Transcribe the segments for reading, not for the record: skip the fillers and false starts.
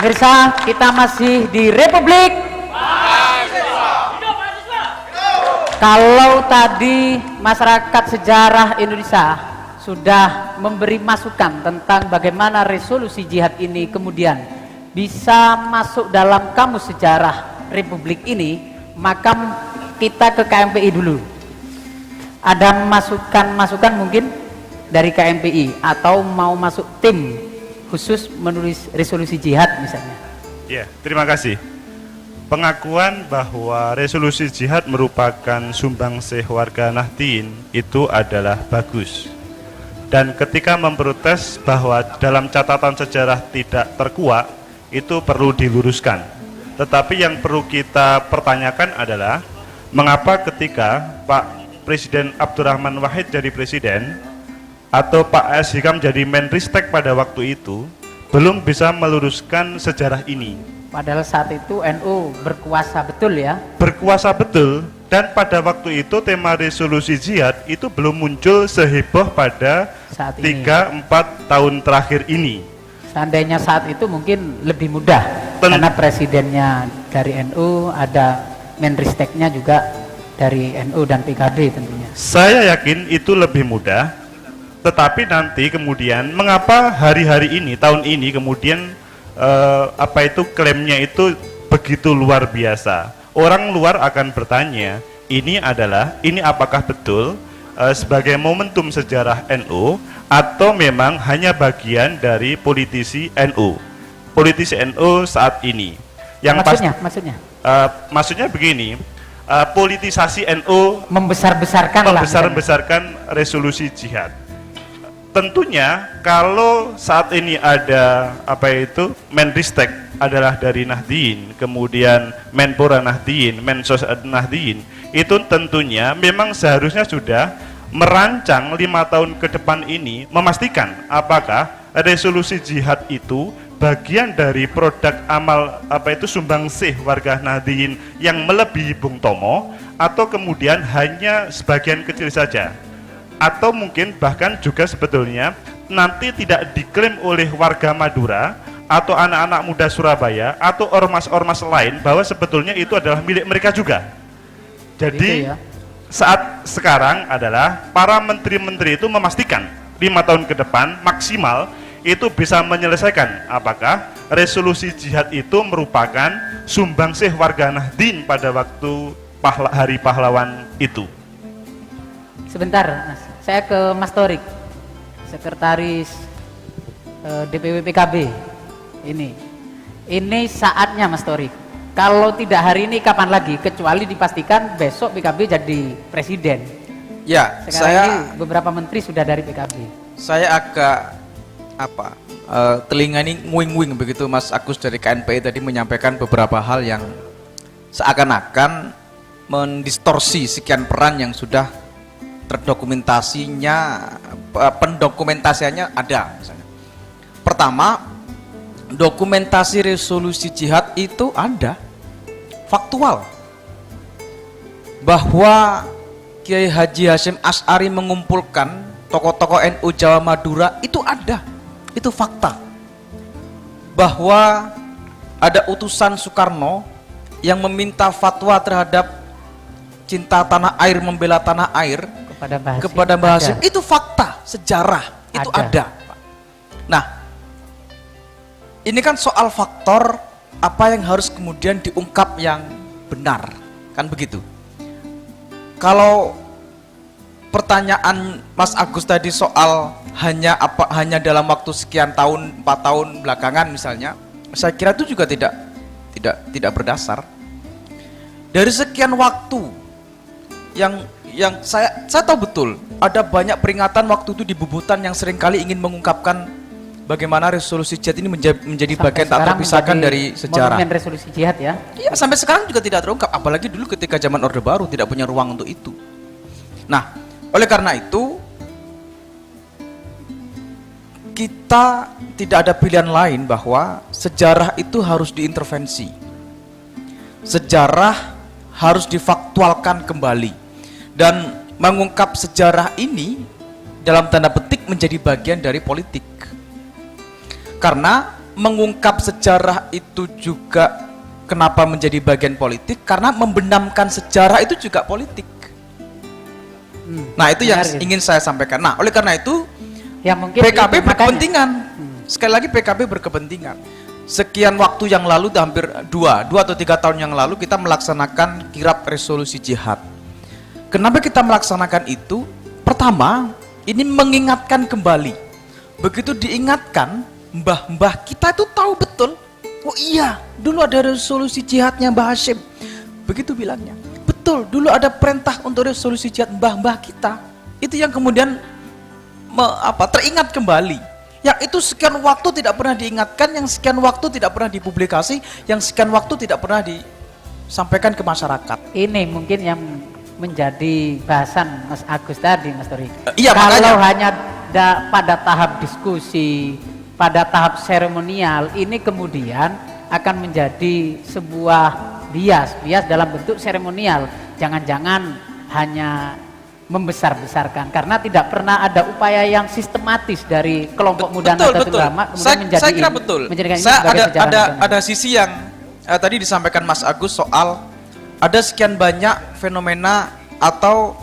Pemirsa, kita masih di Republik. Kalau tadi masyarakat sejarah Indonesia sudah memberi masukan tentang bagaimana resolusi jihad ini kemudian bisa masuk dalam kamus sejarah Republik ini, maka kita ke KMPI dulu. Ada masukan-masukan mungkin dari KMPI atau mau masuk tim khusus menulis resolusi jihad misalnya? Ya, terima kasih. Pengakuan bahwa resolusi jihad merupakan sumbangsih warga Nahdien itu adalah bagus. Dan ketika memprotes bahwa dalam catatan sejarah tidak terkuak, itu perlu diluruskan. Tetapi yang perlu kita pertanyakan adalah mengapa ketika Pak Presiden Abdurrahman Wahid jadi presiden atau Pak S. Hikam jadi Menristek pada waktu itu belum bisa meluruskan sejarah ini. Padahal saat itu NU berkuasa betul ya. Berkuasa betul, dan pada waktu itu tema resolusi jihad itu belum muncul seheboh pada Saat ini. 3-4 tahun terakhir ini. Seandainya saat itu mungkin lebih mudah karena presidennya dari NU, ada Menristeknya juga dari NU dan PKB tentunya. Saya yakin itu lebih mudah, tetapi nanti kemudian mengapa hari-hari ini, tahun ini kemudian klaimnya itu begitu luar biasa. Orang luar akan bertanya, ini apakah betul sebagai momentum sejarah NU atau memang hanya bagian dari politisi NU saat ini. Yang maksudnya begini, politisasi NU membesar-besarkan resolusi jihad. Tentunya kalau saat ini ada Menristek adalah dari Nahdien, kemudian Menpora Nahdien, Mensos Nahdien, itu tentunya memang seharusnya sudah merancang 5 tahun ke depan ini, memastikan apakah resolusi jihad itu bagian dari produk amal sumbangsih warga Nahdien yang melebihi Bung Tomo, atau kemudian hanya sebagian kecil saja, atau mungkin bahkan juga sebetulnya nanti tidak diklaim oleh warga Madura atau anak-anak muda Surabaya atau ormas-ormas lain bahwa sebetulnya itu adalah milik mereka juga. Jadi saat sekarang adalah para menteri-menteri itu memastikan 5 tahun ke depan maksimal itu bisa menyelesaikan apakah resolusi jihad itu merupakan sumbangsih warga Nahdien pada waktu Hari Pahlawan itu. Sebentar, Mas. Saya ke Mas Torik, Sekretaris DPW PKB. Ini saatnya Mas Torik. Kalau tidak hari ini kapan lagi? Kecuali dipastikan besok PKB jadi presiden. Ya, sekarang ini beberapa menteri sudah dari PKB. Saya agak telinga ini nguing-nguing begitu Mas Agus dari KNPI tadi menyampaikan beberapa hal yang seakan-akan mendistorsi sekian peran yang sudah terdokumentasinya, pendokumentasiannya ada misalnya. Pertama, dokumentasi resolusi jihad itu ada, faktual, bahwa Kiai Haji Hasyim Asy'ari mengumpulkan tokoh-tokoh NU Jawa Madura itu ada, itu fakta. Bahwa ada utusan Soekarno yang meminta fatwa terhadap cinta tanah air, membela tanah air kepada Mbah Hasyim, itu fakta, sejarah, itu ada. Nah, ini kan soal faktor apa yang harus kemudian diungkap yang benar, kan begitu. Kalau pertanyaan Mas Agus tadi soal hanya dalam waktu sekian tahun, 4 tahun belakangan misalnya, saya kira itu juga tidak berdasar. Dari sekian waktu yang saya tahu betul ada banyak peringatan waktu itu di Bubutan yang seringkali ingin mengungkapkan bagaimana resolusi jihad ini menjadi bagian tak terpisahkan dari sejarah. Monumen resolusi jihad ya. Iya, sampai sekarang juga tidak terungkap, apalagi dulu ketika zaman Orde Baru tidak punya ruang untuk itu. Nah, oleh karena itu kita tidak ada pilihan lain bahwa sejarah itu harus diintervensi. Sejarah harus difaktualkan kembali. Dan mengungkap sejarah ini dalam tanda petik menjadi bagian dari politik. Karena mengungkap sejarah itu juga kenapa menjadi bagian politik? Karena membenamkan sejarah itu juga politik. Nah, itu yang benar, ingin saya sampaikan. Nah, oleh karena itu Ya mungkin PKB itu, makanya. berkepentingan. Sekali lagi PKB berkepentingan. Sekian waktu yang lalu, hampir 2 atau 3 tahun yang lalu kita melaksanakan kirab resolusi jihad. Kenapa kita melaksanakan itu? Pertama, ini mengingatkan kembali. Begitu diingatkan, mbah-mbah kita itu tahu betul. Oh iya, dulu ada resolusi jihadnya Mbah Hashim. Begitu bilangnya. Betul, dulu ada perintah untuk resolusi jihad mbah-mbah kita. Itu yang kemudian teringat kembali. Yang itu sekian waktu tidak pernah diingatkan, yang sekian waktu tidak pernah dipublikasi, yang sekian waktu tidak pernah disampaikan ke masyarakat. Ini mungkin yang menjadi bahasan Mas Agus tadi, Mas Tori. Iya, Kalau makanya. hanya pada tahap diskusi, pada tahap seremonial, ini kemudian akan menjadi sebuah bias dalam bentuk seremonial. Jangan-jangan hanya membesar-besarkan, karena tidak pernah ada upaya yang sistematis dari kelompok muda Nahdlatul Ulama kemudian Saya kira betul. menjadikan ini Saya sebagai sejarah nasional. ada sisi yang tadi disampaikan Mas Agus soal ada sekian banyak fenomena atau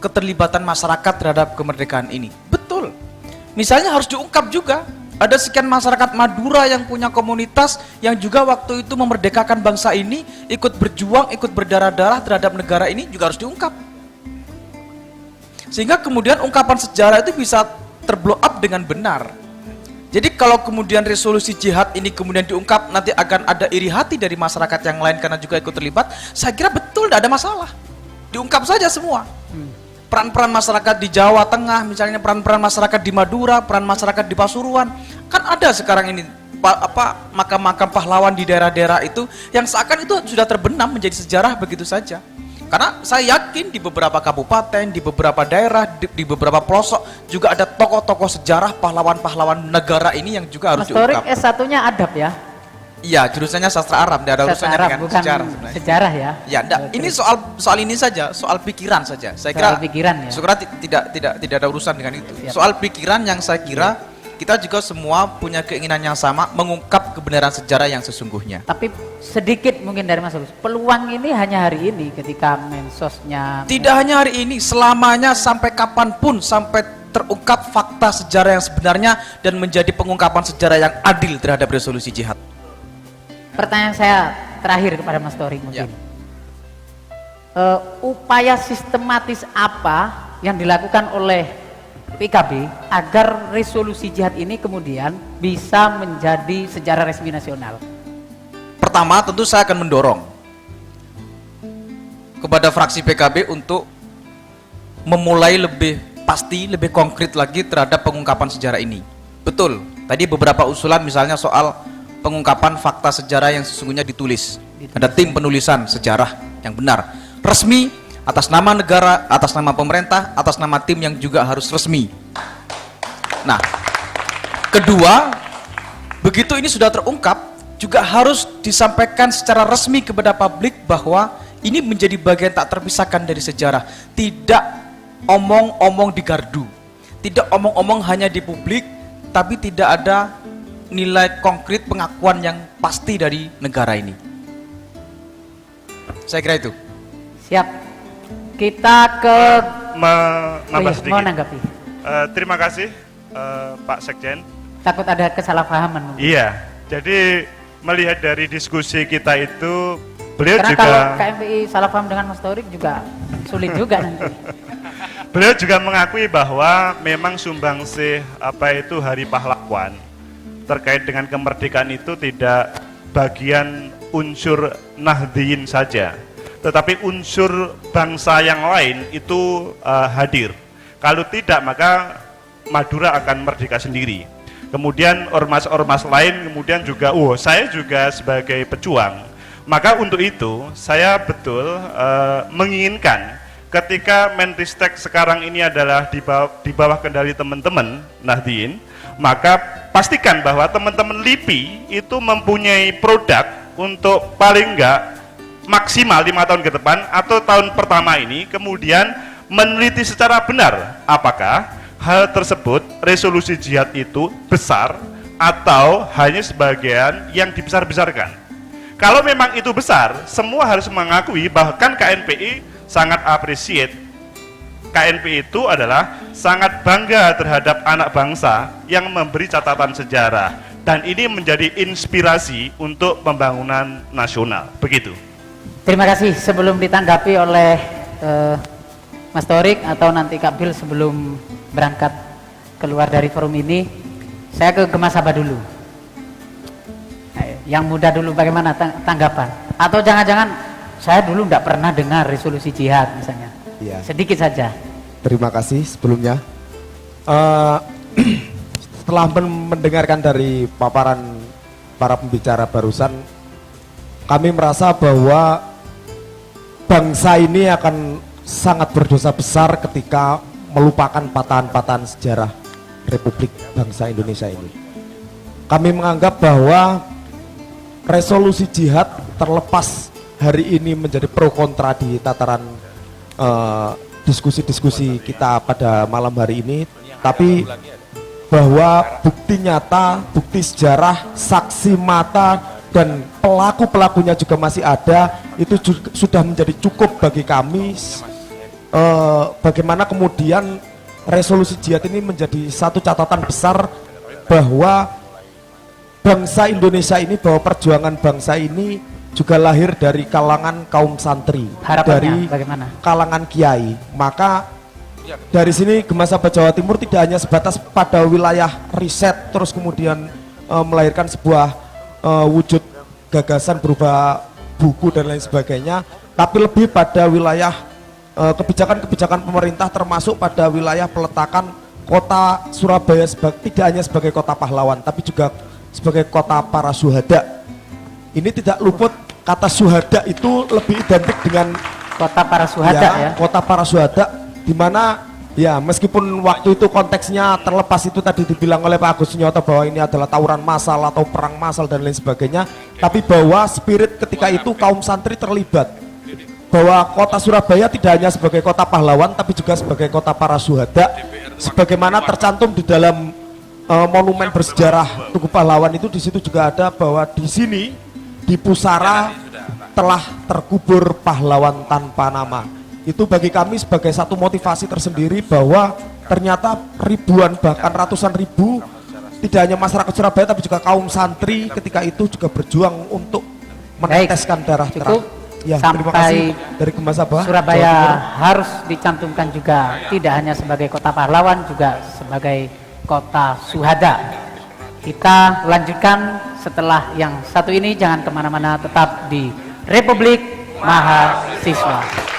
keterlibatan masyarakat terhadap kemerdekaan ini. Betul. Misalnya harus diungkap juga. Ada sekian masyarakat Madura yang punya komunitas yang juga waktu itu memerdekakan bangsa ini, ikut berjuang, ikut berdarah-darah terhadap negara ini, juga harus diungkap. Sehingga kemudian ungkapan sejarah itu bisa terblow up dengan benar. Jadi kalau kemudian resolusi jihad ini kemudian diungkap, nanti akan ada iri hati dari masyarakat yang lain karena juga ikut terlibat, saya kira betul, tidak ada masalah. Diungkap saja semua. Peran-peran masyarakat di Jawa Tengah, misalnya peran-peran masyarakat di Madura, peran masyarakat di Pasuruan, kan ada sekarang ini makam-makam pahlawan di daerah-daerah itu yang seakan itu sudah terbenam menjadi sejarah begitu saja. Karena saya yakin di beberapa kabupaten, di beberapa daerah, di beberapa pelosok juga ada tokoh-tokoh sejarah pahlawan-pahlawan negara ini yang juga harus Mas Torik diungkap. S1-nya adab ya? Iya, jurusannya sastra Arab, tidak ada Sastra urusannya Arab, dengan bukan sejarah sebenarnya. sejarah ya? Ya, enggak. Ini soal ini saja, soal pikiran saja. Saya kira Soal pikiran ya? Syukurlah tidak ada urusan dengan itu. Siap. Soal pikiran yang saya kira kita juga semua punya keinginan yang sama mengungkap kebenaran sejarah yang sesungguhnya. Tapi sedikit mungkin dari Mas Agus, peluang ini hanya hari ini ketika mensosnya. Tidak hanya hari ini, selamanya sampai kapanpun, sampai terungkap fakta sejarah yang sebenarnya dan menjadi pengungkapan sejarah yang adil terhadap resolusi jihad. Pertanyaan saya terakhir kepada Mas Tori mungkin. Upaya sistematis apa yang dilakukan oleh PKB agar resolusi jihad ini kemudian bisa menjadi sejarah resmi nasional? Pertama, tentu saya akan mendorong kepada fraksi PKB untuk memulai lebih pasti, lebih konkret lagi terhadap pengungkapan sejarah ini. Betul, tadi beberapa usulan misalnya soal pengungkapan fakta sejarah yang sesungguhnya ditulis. Ada tim penulisan sejarah yang benar, resmi, atas nama negara, atas nama pemerintah, atas nama tim yang juga harus resmi. Nah, kedua, begitu ini sudah terungkap, juga harus disampaikan secara resmi kepada publik bahwa ini menjadi bagian tak terpisahkan dari sejarah. Tidak omong-omong di gardu, tidak omong-omong hanya di publik, tapi tidak ada nilai konkret pengakuan yang pasti dari negara ini. Saya kira itu. Siap. Kita ke Menambah mau sedikit. nanggapi. Terima kasih Pak Sekjen. Takut ada kesalahpahaman mungkin. Iya, jadi melihat dari diskusi kita itu, beliau Karena juga kalau KMPI salah paham dengan Mas Torik juga sulit juga nanti. beliau juga mengakui bahwa memang sumbangsih Hari Pahlawan terkait dengan kemerdekaan itu tidak bagian unsur Nahdliyin saja, tetapi unsur bangsa yang lain itu hadir. Kalau tidak, maka Madura akan merdeka sendiri. Kemudian ormas-ormas lain kemudian juga, saya juga sebagai pejuang. Maka untuk itu saya betul menginginkan ketika Menristek sekarang ini adalah di bawah kendali teman-teman Nahdliyin, maka pastikan bahwa teman-teman LIPI itu mempunyai produk untuk paling enggak maksimal 5 tahun ke depan atau tahun pertama ini kemudian meneliti secara benar apakah hal tersebut resolusi jihad itu besar, atau hanya sebagian yang dibesar-besarkan? Kalau memang itu besar, semua harus mengakui, bahkan KNPI sangat appreciate. KNPI itu adalah sangat bangga terhadap anak bangsa yang memberi catatan sejarah, dan ini menjadi inspirasi untuk pembangunan nasional. Begitu. Terima kasih. Sebelum ditanggapi oleh Mas Torik atau nanti Kak Bil sebelum berangkat keluar dari forum ini, saya ke Mas Haba dulu. Yang muda dulu, bagaimana tanggapan? Atau jangan-jangan saya dulu tidak pernah dengar resolusi jihad misalnya. Iya. Sedikit saja. Terima kasih sebelumnya. Setelah mendengarkan dari paparan para pembicara barusan, kami merasa bahwa bangsa ini akan sangat berdosa besar ketika melupakan patahan-patahan sejarah Republik Bangsa Indonesia ini. Kami menganggap bahwa resolusi jihad terlepas hari ini menjadi pro kontra di tataran diskusi-diskusi kita pada malam hari ini, tapi bahwa bukti nyata, bukti sejarah, saksi mata dan pelaku-pelakunya juga masih ada, itu sudah menjadi cukup bagi kami. Bagaimana kemudian resolusi jihad ini menjadi satu catatan besar bahwa bangsa Indonesia ini, bahwa perjuangan bangsa ini juga lahir dari kalangan kaum santri, Harapannya dari bagaimana? kalangan kiai. Maka dari sini Gema Sabha Jawa Timur tidak hanya sebatas pada wilayah riset terus kemudian melahirkan sebuah wujud gagasan berupa buku dan lain sebagainya, tapi lebih pada wilayah kebijakan-kebijakan pemerintah, termasuk pada wilayah peletakan kota Surabaya tidak hanya sebagai kota pahlawan tapi juga sebagai kota para syuhada. Ini tidak luput, kata syuhada itu lebih identik dengan Kota para syuhada ya. kota para syuhada, di mana ya meskipun waktu itu konteksnya terlepas itu tadi dibilang oleh Pak Agus Sunyoto bahwa ini adalah tawuran massal atau perang massal dan lain sebagainya, tapi bahwa spirit ketika itu kaum santri terlibat, bahwa kota Surabaya tidak hanya sebagai kota pahlawan tapi juga sebagai kota para syuhada, sebagaimana tercantum di dalam monumen bersejarah Tugu Pahlawan itu. Di situ juga ada bahwa di sini di pusara telah terkubur pahlawan tanpa nama. Itu bagi kami sebagai satu motivasi tersendiri bahwa ternyata ribuan bahkan ratusan ribu, tidak hanya masyarakat Surabaya tapi juga kaum santri ketika itu juga berjuang untuk meneteskan darah terang. Ya, terima kasih dari Gema Sabha Surabaya harus dicantumkan juga tidak hanya sebagai kota pahlawan, juga sebagai kota syuhada. Kita lanjutkan setelah yang satu ini, jangan kemana-mana, tetap di Republik Mahasiswa.